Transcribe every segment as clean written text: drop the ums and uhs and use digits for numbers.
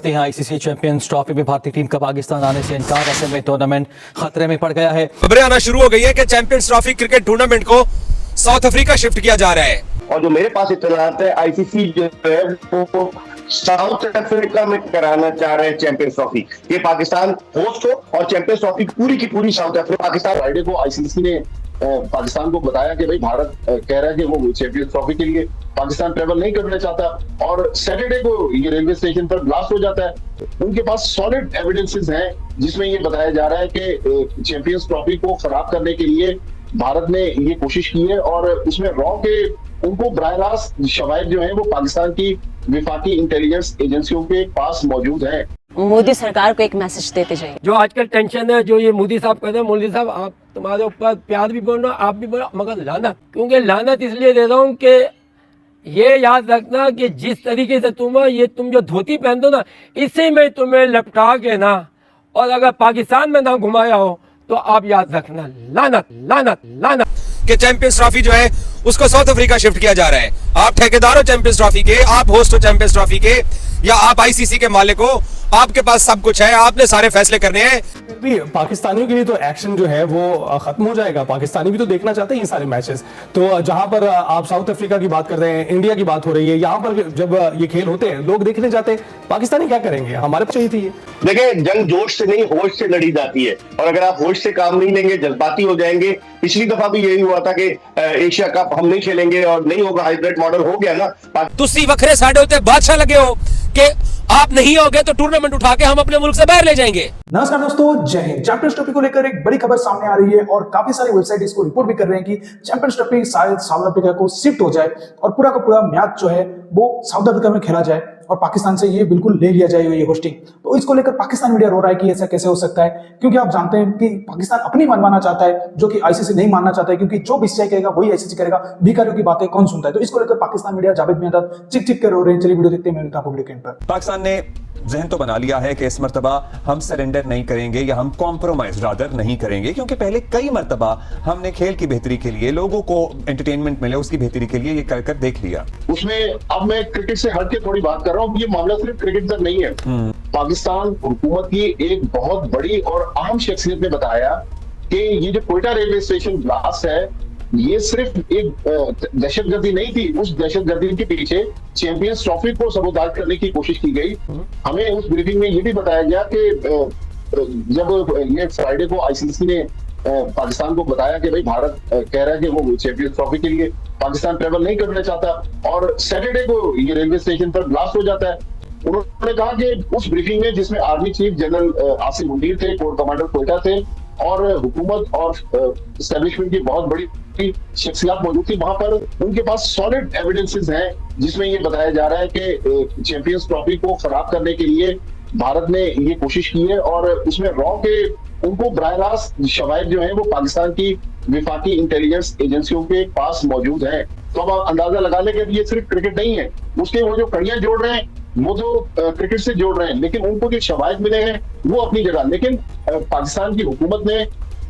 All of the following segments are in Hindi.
करते हैं आईसीसी चैंपियंस ट्रॉफी में भारतीय टीम का पाकिस्तान आने से इनकार, ऐसे में टूर्नामेंट खतरे में पड़ गया है। खबरें आना शुरू हो गई है कि चैंपियंस ट्रॉफी क्रिकेट टूर्नामेंट को साउथ अफ्रीका शिफ्ट किया जा रहा है। और जो मेरे पास इत्तलात है, आईसीसी जो है वो साउथ अफ्रीका में कराना चाह रहे हैं चैंपियंस ट्रॉफी। ये पाकिस्तान होस्ट हो और चैंपियंस ट्रॉफी पूरी की पूरी साउथ अफ्रीका। पाकिस्तान फ्राइडे को आईसीसी ने पाकिस्तान को बताया कि भाई भारत कह रहा है कि वो चैंपियंस ट्रॉफी के लिए पाकिस्तान ट्रेवल नहीं करना चाहता, और सैटरडे को ये रेलवे स्टेशन पर ब्लास्ट हो जाता है। उनके पास सॉलिड एविडेंसेस हैं जिसमें ये बताया जा रहा है कि चैंपियंस ट्रॉफी को खराब करने के लिए भारत ने ये कोशिश की है, और उसमें रॉ के उनको बराह रास्त शवाहिद जो है वो पाकिस्तान की विफाकी इंटेलिजेंस एजेंसियों के पास मौजूद है। मोदी सरकार को एक मैसेज देते जाइए। जो आजकल टेंशन है, जो ये मोदी साहब कहते हैं, मोदी साहब आप तुम्हारे ऊपर प्यार भी बोल रहा, आप भी बोलो, मगर लानत। क्योंकि लानत इसलिए दे रहा हूँ कि ये याद रखना कि जिस तरीके से तुम जो धोती पहनते हो ना, इससे मैं तुम्हें लपटा के ना, और अगर पाकिस्तान में ना घुमाया हो तो आप याद रखना, लानत लानत लानत। कि चैंपियंस ट्रॉफी जो है उसको साउथ अफ्रीका शिफ्ट किया जा रहा है। आप ठेकेदार हो चैंपियंस ट्रॉफी के, आप होस्ट हो चैंपियंस ट्रॉफी के, या आप आईसीसी के मालिक हो, आपके पास सब कुछ है, आपने सारे फैसले करने हैं। भी पाकिस्तानियों के लिए तो एक्शन जो है वो खत्म हो जाएगा। पाकिस्तानी भी तो देखना चाहते हैं ये सारे मैचेस। तो जहां पर आप साउथ अफ्रीका की बात कर रहे हैं, इंडिया की बात हो रही है, यहाँ पर जब ये खेल होते हैं लोग देखने जाते हैं, पाकिस्तानी क्या करेंगे? हमारे पास चाहिए थी। देखिए, जंग जोश से नहीं होश से लड़ी जाती है, और अगर आप होश से काम नहीं लेंगे, जज्बाती हो जाएंगे। पिछली दफा भी यही हुआ था कि एशिया कप हम नहीं खेलेंगे और नहीं होगा, हाइब्रिड मॉडल हो गया ना। तुसी वखरे साडे उत्ते बादशाह लगे हो कि आप नहीं होगे तो टूर्नामेंट उठा के हम अपने मुल्क से बाहर ले जाएंगे। नमस्कार दोस्तों, जय हिंद। चैंपियंस ट्रॉफी को लेकर एक बड़ी खबर सामने आ रही है और काफी सारी वेबसाइट इसको रिपोर्ट भी कर रहे हैं कि चैंपियंस ट्रॉफी शायद साउथ अफ्रीका को शिफ्ट हो जाए और पूरा का पूरा मैच जो है वो साउथ अफ्रीका में खेला जाए और पाकिस्तान से ये बिल्कुल ले लिया जाए ये होस्टिंग। तो इसको लेकर पाकिस्तान मीडिया रो रहा है कि ऐसा कैसे हो सकता है, क्योंकि आप जानते हैं कि पाकिस्तान अपनी मनमाना चाहता है जो कि आईसीसी नहीं मानना चाहता है, क्योंकि जो बीसीसीआई कहेगा वही आईसीसी करेगा। भिखारियों की बातें कौन सुनता है? तो इसको लेकर पाकिस्तान मीडिया जावेद मियां चिक चिक कर रो रहे हैं। चलिए वीडियो देखते हैं। मैं वीडियो के पर पाकिस्तान ने जहन तो बना लिया है कि इस मर्तबा हम सरेंडर नहीं करेंगे या हम कॉम्प्रोमाइज रादर नहीं करेंगे, क्योंकि पहले कई मर्तबा हमने खेल की बेहतरी के लिए, लोगों को एंटरटेनमेंट मिले उसकी बेहतरी के लिए ये कर कर देख लिया। उसमें अब मैं क्रिकेट से हट के थोड़ी बात कर रहा हूँ। ये मामला सिर्फ क्रिकेट तक नहीं है। पाकिस्तान हुकूमत की एक बहुत बड़ी और अहम शख्सियत ने बताया कि ये जो कोयटा रेलवे स्टेशन ब्लास्ट है, ये सिर्फ एक दहशतगर्दी नहीं थी। उस दहशतगर्दी के पीछे चैंपियंस ट्रॉफी को सबोताज करने की कोशिश की गई। हमें उस ब्रीफिंग में ये भी बताया गया कि जब ये फ्राइडे को आईसीसी ने पाकिस्तान को बताया कि भाई भारत कह रहा है कि वो चैंपियंस ट्रॉफी के लिए पाकिस्तान ट्रेवल नहीं करना चाहता, और सैटरडे को ये रेलवे स्टेशन पर ब्लास्ट हो जाता है। उन्होंने कहा कि उस ब्रीफिंग में, जिसमें army chief general Asim Munir थे, कोर कमांडर कोयटा थे, और हुकूमत और एस्टेब्लिशमेंट की बहुत बड़ी शख्सियत मौजूद थी, वहां पर उनके पास सॉलिड एविडेंसेस हैं जिसमें ये बताया जा रहा है कि चैंपियंस ट्रॉफी को खराब करने के लिए भारत ने ये कोशिश की है, और उसमें रॉ के उनको बराह रास्त शवाहिद जो है वो पाकिस्तान की विफाकी इंटेलिजेंस एजेंसियों के पास मौजूद है। तो अब आप अंदाजा लगा लें कि ये सिर्फ क्रिकेट नहीं है। उसके वो जो कड़ियां जोड़ रहे हैं वो तो क्रिकेट से जोड़ रहे हैं, लेकिन उनको जो शवाहिद मिले हैं वो अपनी जगह। लेकिन पाकिस्तान की हुकूमत ने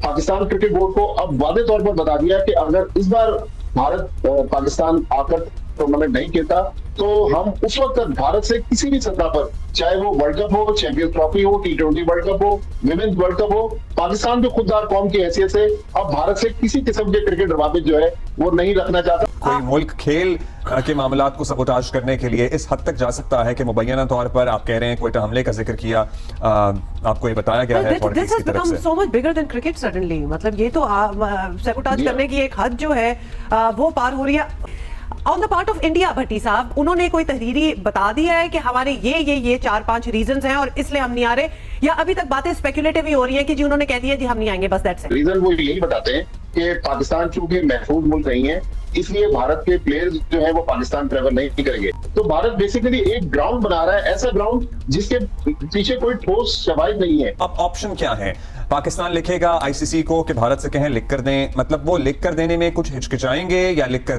पाकिस्तान क्रिकेट बोर्ड को अब वादे तौर पर बता दिया कि अगर इस बार भारत पाकिस्तान आकर टूर्नामेंट नहीं खेलता तो हम उस वक्त तक भारत से किसी भी सतह पर, चाहे वो वर्ल्ड कप हो, चैंपियंस ट्रॉफी हो, T20 वर्ल्ड कप हो, विमेंस वर्ल्ड कप हो, पाकिस्तान जो खुददार कौम की हैसियत से अब भारत से किसी किस्म के क्रिकेट रवाबित जो है वो नहीं रखना चाहता। कोई मुल्क खेल के मामलात को सबोताज करने के लिए इस हद तक जा सकता है कि मुबैना तौर पर आप कह रहे हैं कोयटा हमले का जिक्र किया, आपको ये बताया गया है this has become so much bigger than cricket suddenly. मतलब ये तो सबोताज करने की एक हद जो है वो पार हो रही है on the part of India. Bhatti साहब, उन्होंने कोई तहरीरी बता दिया है कि हमारे ये 4-5 रीजंस हैं और इसलिए हम नहीं आ रहे, या अभी तक बातें स्पेकुलेटिव ही हो रही हैं कि जी उन्होंने कह दिया जी हम नहीं आएंगे, बस दैट्स इट? रीजन वो यही बताते हैं कि पाकिस्तान चूंकि महफूज मुल्क नहीं है, इसलिए भारत के प्लेयर्स जो है वो पाकिस्तान ट्रेवल नहीं करेंगे। तो भारत बेसिकली एक ग्राउंड बना रहा है, ऐसा ग्राउंड जिसके पीछे कोई ठोस शवाहिद नहीं है। अब ऑप्शन क्या है? पाकिस्तान लिखेगा आईसीसी को कि भारत से कहें लिख कर दें, मतलब वो लिख कर देने में कुछ हिचकिचाएंगे या लिख कर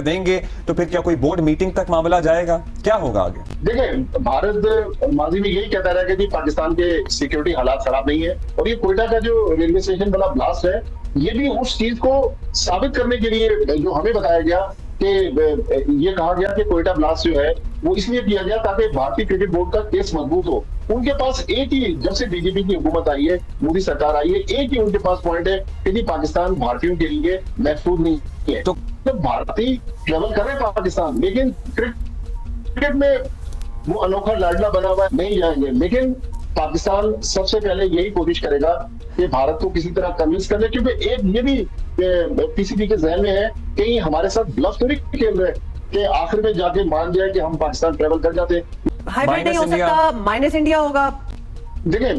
देंगे तो फिर क्या कोई बोर्ड मीटिंग तक मामला जाएगा? क्या होगा आगे? देखिए, भारत माजी में यही कहता रहा कि पाकिस्तान के सिक्योरिटी हालात खराब नहीं है, और ये कोयटा का जो रेलवे स्टेशन वाला ब्लास्ट है ये भी उस चीज को साबित करने के लिए जो हमें बताया गया कि ये कहा गया कि कोयटा ब्लास्ट जो है वो इसलिए किया गया ताकि भारतीय क्रिकेट बोर्ड का केस मजबूत हो। उनके पास एक ही, जब से बीजेपी की हुकूमत आई है, मोदी सरकार आई है, एक ही उनके पास पॉइंट है कि जी पाकिस्तान भारतीयों के लिए महफूज नहीं है। तो भारतीय ट्रेवल कर रहे हैं पाकिस्तान, लेकिन क्रिकेट में वो अनोखा लाडला बना हुआ है, नहीं जाएंगे। लेकिन पाकिस्तान सबसे पहले यही कोशिश करेगा कि भारत को किसी तरह कन्विंस कर ले, क्योंकि एक ये भी पीसीबी के जहन में है कि हमारे साथ ब्लफ तो नहीं खेल रहे कि आखिर में जाके मान जाए कि हम पाकिस्तान ट्रेवल कर जाते। हाइब्रिड नहीं हो सकता, माइनस इंडिया होगा। देखिए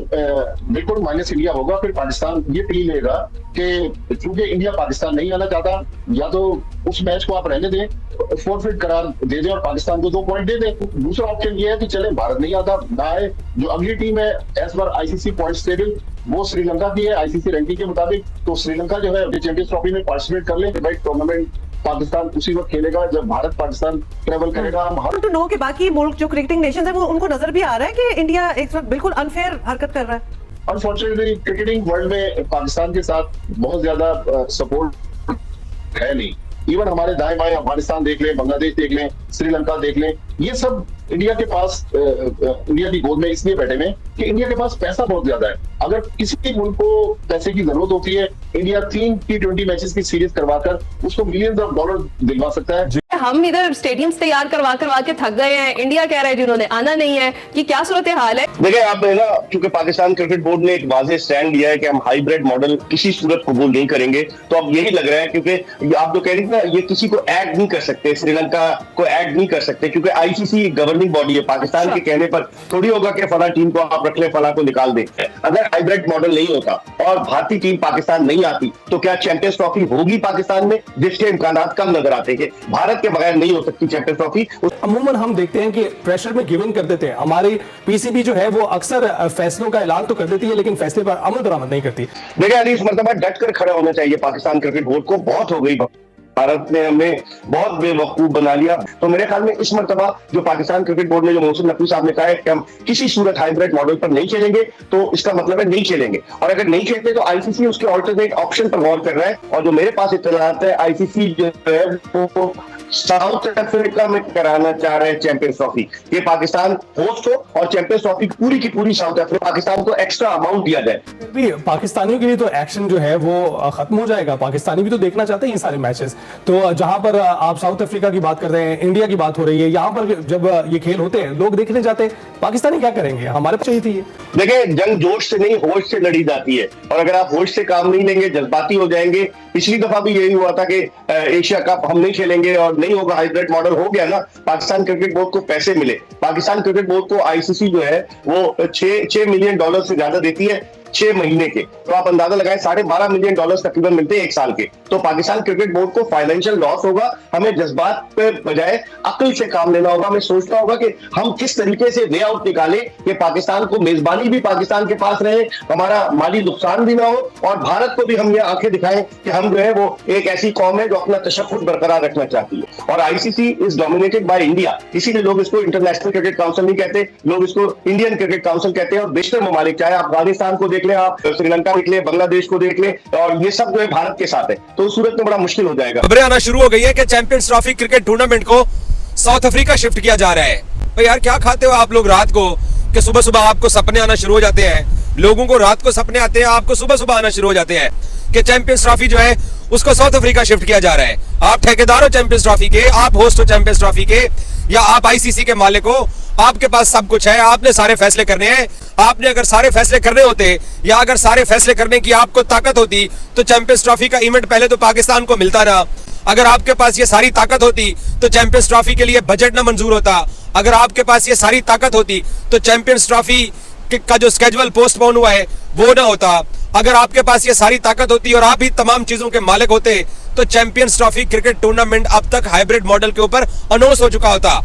बिल्कुल माइनस इंडिया होगा। फिर पाकिस्तान ये प्ली लेगा कि चूंकि इंडिया पाकिस्तान नहीं आना चाहता, या तो उस मैच को आप रहने दें, फोरफिट करार दे दें और पाकिस्तान को 2 पॉइंट दे दें। दूसरा ऑप्शन ये है कि चले भारत नहीं आता ना आए। जो अगली टीम है as per ICC points table वो श्रीलंका की है आईसीसी रैंकिंग के मुताबिक, तो श्रीलंका जो है चैंपियंस ट्रॉफी में पार्टिसिपेट कर ले। भाई टूर्नामेंट पाकिस्तान उसी वक्त खेलेगा जब भारत पाकिस्तान ट्रेवल करेगा। तो नो के बाकी मुल्क जो क्रिकेटिंग नेशन है वो उनको नजर भी आ रहा है कि इंडिया एक वक्त बिल्कुल अनफेयर हरकत कर रहा है। अनफॉर्चुनेटली क्रिकेटिंग वर्ल्ड में पाकिस्तान के साथ बहुत ज्यादा सपोर्ट है नहीं। इवन हमारे दाएं बाएं अफगानिस्तान देख लें, बांग्लादेश देख लें, श्रीलंका देख लें, ये सब इंडिया के पास इंडिया की गोद में इसलिए बैठे हुए कि इंडिया के पास पैसा बहुत ज्यादा है। अगर किसी भी मुल्क को पैसे की जरूरत होती है, इंडिया 3 T20 मैचेस की सीरीज करवाकर उसको मिलियंस ऑफ डॉलर दिलवा सकता है। हम इधर स्टेडियम्स तैयार करवा के थक गए हैं। इंडिया कह रहा है जिन्होंने आना नहीं है, ये क्या सूरत हाल है? देखिए आप है ना, क्योंकि पाकिस्तान क्रिकेट बोर्ड ने एक वाज़ेह स्टैंड लिया है कि हम हाइब्रिड मॉडल किसी सूरत कबूल नहीं करेंगे, तो अब यही लग रहा है, क्योंकि आप जो कह रही थी ना, ये किसी को ऐड नहीं कर सकते, श्रीलंका को ऐड नहीं कर सकते, क्योंकि आईसीसी गवर्निंग बॉडी है। पाकिस्तान के कहने पर थोड़ी होगा कि फला टीम को आप रख ले, फला को निकाल दे। अगर हाइब्रिड मॉडल नहीं होता और भारतीय टीम पाकिस्तान नहीं आती, तो क्या चैंपियंस ट्रॉफी होगी पाकिस्तान में, जिसके इम्कानात कम नजर आते हैं। भारत के बगैर नहीं हो सकती चैंपियंस ट्रॉफी। अमूमन हम देखते हैं कि प्रेशर में गिव इन कर देते हैं। हमारी पीसीबी जो है वो अक्सर फैसलों का ऐलान तो कर देती है, लेकिन फैसले पर अमल दरामद नहीं करती। देखिए अली, इस मरतबा डट कर खड़ा होना चाहिए पाकिस्तान क्रिकेट बोर्ड को। बहुत हो गई, भारत ने हमें बहुत बेवकूफ बना लिया। तो मेरे ख्याल में इस मरतबा जो पाकिस्तान क्रिकेट बोर्ड ने, जो मोहसिन नकवी साहब ने कहा है कि हम किसी सूरत हाइब्रिड मॉडल पर नहीं चलेंगे, तो इसका मतलब है नहीं चलेंगे। और अगर नहीं चलते तो आईसीसी उसके ऑल्टरनेट ऑप्शन पर गौर कर रहा है। और जो मेरे पास इत्तलात है, आईसीसी जो है वो साउथ अफ्रीका में कराना चाह रहे हैं चैंपियंस ट्रॉफी। ये पाकिस्तान होस्ट हो और चैंपियंस ट्रॉफी पूरी की पूरी साउथ अफ्रीका, पाकिस्तान को एक्स्ट्रा अमाउंट दिया जाए। भी पाकिस्तानियों के लिए तो एक्शन जो है वो खत्म हो जाएगा। पाकिस्तानी भी तो देखना चाहते हैं ये सारे मैचेस। तो जहां पर आप साउथ अफ्रीका की बात कर रहे हैं, इंडिया की बात हो रही है, यहाँ पर जब ये खेल होते हैं लोग देखने जाते हैं, पाकिस्तानी क्या करेंगे? हमारे पास चाहिए थी। देखिए जंग जोश से नहीं, होश से लड़ी जाती है। और अगर आप होश से काम नहीं लेंगे, जज्बाती हो जाएंगे। पिछली दफा भी यही हुआ था कि एशिया कप हम नहीं खेलेंगे और नहीं होगा, हाइब्रिड मॉडल हो गया ना। पाकिस्तान क्रिकेट बोर्ड को पैसे मिले, पाकिस्तान क्रिकेट बोर्ड को आईसीसी जो है वो $6 मिलियन से ज्यादा देती है 6 महीने के। तो आप अंदाजा लगाएं, $12.5 मिलियन तकरीबन मिलते हैं 1 साल के। तो पाकिस्तान क्रिकेट बोर्ड को फाइनेंशियल लॉस होगा। हमें जज्बात पे बजाय अक्ल से काम लेना होगा। हमें सोचना होगा कि हम किस तरीके से वे आउट निकालें कि पाकिस्तान को मेजबानी भी पाकिस्तान के पास रहे, हमारा माली नुकसान भी ना हो, और भारत को भी हम ये आंखें दिखाएं कि हम जो है वो एक ऐसी कौम है जो अपना तशक्कुर बरकरार रखना चाहती है। और ICC is dominated by India, इसीलिए लोग इसको इंटरनेशनल क्रिकेट काउंसिल नहीं कहते, लोग इसको इंडियन क्रिकेट काउंसिल कहते हैं। और बेशतर ममालिक, चाहे अफगानिस्तान को देख ले आप, श्रीलंका देख ले, बांग्लादेश को देख ले, और ये सब जो है भारत के साथ है। तो उस सूरत में बड़ा मुश्किल हो जाएगा। खबरें आना शुरू हो गई है कि चैंपियंस ट्रॉफी क्रिकेट टूर्नामेंट को साउथ अफ्रीका शिफ्ट किया जा रहा है। भाई यार क्या खाते हो आप लोग रात को कि सुबह सुबह आपको सपने आना शुरू हो जाते हैं? लोगों को रात को सपने आते हैं, आपको सुबह सुबह आना शुरू हो जाते हैं कि चैंपियंस ट्रॉफी जो है उसको साउथ अफ्रीका शिफ्ट किया जा रहा है। आप ठेकेदार हो चैंपियंस ट्रॉफी के, आप होस्ट हो चैंपियंस ट्रॉफी के, या आप आईसीसी के मालिक हो। आपके पास सब कुछ है, आपने सारे फैसले करने हैं। आपने अगर सारे फैसले करने होते, या अगर सारे फैसले करने की आपको ताकत होती, तो चैंपियंस ट्रॉफी का इवेंट पहले तो पाकिस्तान को मिलता रहा। अगर आपके पास ये सारी ताकत होती तो चैंपियंस ट्रॉफी के लिए बजट ना मंजूर होता। अगर आपके पास ये सारी ताकत होती तो चैंपियंस ट्रॉफी का जो स्केड्यूल पोस्टपोन हुआ है वो ना होता। अगर आपके पास ये सारी ताकत होती और आप भी तमाम चीजों के मालिक होते, तो चैंपियंस ट्रॉफी क्रिकेट टूर्नामेंट अब तक हाइब्रिड मॉडल के ऊपर अनाउंस हो चुका होता।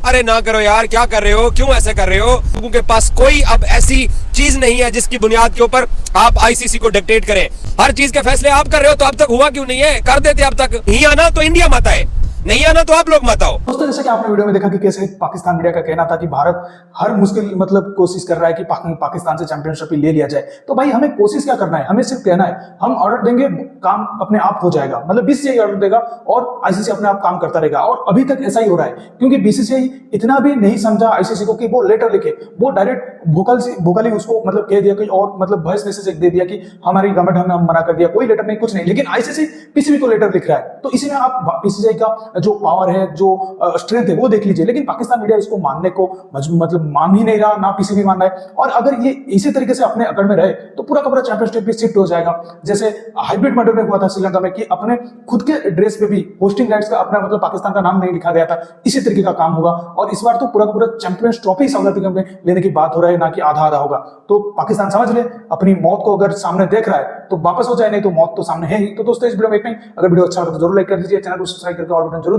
अरे ना करो यार, क्या कर रहे हो, क्यों ऐसे कर रहे हो? लोगों के पास कोई अब ऐसी चीज नहीं है जिसकी बुनियाद के ऊपर आप आईसीसी को डिक्टेट करें। हर चीज के फैसले आप कर रहे हो, तो अब तक हुआ क्यों नहीं है? कर देते अब तक। ही आना तो इंडिया माता है, नहीं आना तो आप लोग मत आओ। दोस्तों जैसे कि आपने वीडियो में देखा कि कैसे पाकिस्तान मीडिया का कहना था कि भारत हर मुश्किल मतलब कोशिश कर रहा है कि पाकिस्तान से चैंपियनशिप ले लिया जाए। तो भाई हमें कोशिश क्या करना है, हमें सिर्फ कहना है हम ऑर्डर देंगे, काम अपने आप हो जाएगा। मतलब बीसीसीआई ऑर्डर देगा और आईसीसी अपने आप काम करता रहेगा। और अभी तक ऐसा ही हो रहा है, क्योंकि बीसीसीआई इतना भी नहीं समझा आईसीसी को कि वो लेटर लिखे, वो डायरेक्ट वोकली उसको मतलब कह दिया कि और मतलब वॉइस मैसेज दे दिया कि हमारी गवर्नमेंट हमें मना कर दिया, कोई लेटर नहीं, कुछ नहीं। लेकिन आईसीसी पीसीबी को लेटर लिख रहा है। तो इसी में आप पीसीसीआई का जो पावर है, जो स्ट्रेंथ है वो देख लीजिए। लेकिन पाकिस्तान मीडिया इसको मानने को मतलब मान ही नहीं रहा, ना पीसीबी मान रहा है। और अगर ये इसी तरीके से अपने अकड़ में रहे तो पूरा का पूरा चैंपियनशिप भी शिफ्ट हो जाएगा। जैसे हाइब्रिड मॉडल में हुआ था श्रीलंका में कि अपने खुद के ड्रेस पे भी होस्टिंग राइट्स का अपना मतलब पाकिस्तान का नाम नहीं लिखा गया था। इसी तरीके का काम होगा। और इस बार तो पूरा का पूरा चैंपियंस ट्रॉफी साउथ अफ्रीका में लेने की बात हो रहा है, ना कि आधा आधा होगा। तो पाकिस्तान समझ ले, अपनी मौत को अगर सामने देख रहा है तो वापस हो जाए, नहीं तो मौत तो सामने है ही। तो दोस्तों इस वीडियो में इतना ही। अगर वीडियो अच्छा लगा तो जरूर लाइक कर दीजिए, चैनल को सब्सक्राइब करके और बटन जरूर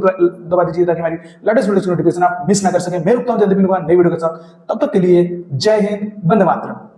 दबा दीजिए ताकि हमारी लेटेस्ट वीडियो की नोटिफिकेशन आप मिस ना कर सके। मैं रुकता हूं जल्दी मिलूंगा नई वीडियो के साथ। तब तक के लिए जय हिंद, वंदे मातरम।